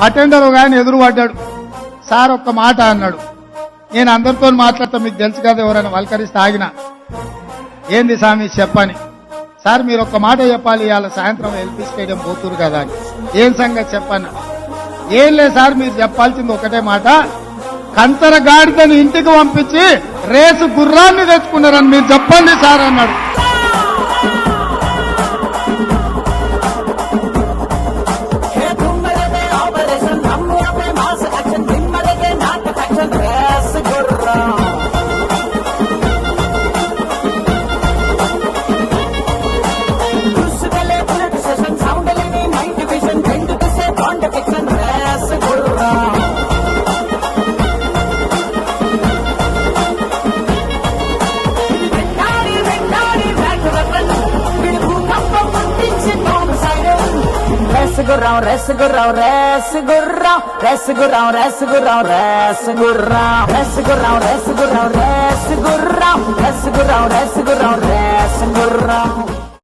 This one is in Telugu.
అటెండర్ ఒక ఆయన ఎదురు పడ్డాడు. సార్ ఒక్క మాట అన్నాడు. నేను అందరితో మాట్లాడతా, మీకు తెలుసు కదా, ఎవరైనా వల్కరిస్తే ఆగిన. ఏంది స్వామి చెప్పని. సార్ మీరు ఒక్క మాట చెప్పాలి, ఇవాళ సాయంత్రం ఎల్పీ స్టేడియం పోతురు కదా అని. ఏం సంగతి చెప్పన్న. ఏం లేదు సార్, మీరు చెప్పాల్సింది ఒకటే మాట, కంచర గాడిదని ఇంటికి పంపించి రేసు గుర్రాన్ని తెచ్చుకున్నారని మీరు చెప్పండి సార్ అన్నాడు. Resgurrão, resgurrão, resgurrão, resgurrão, resgurrão, resgurrão, resgurrão, resgurrão, resgurrão, resgurrão, resgurrão, resgurrão.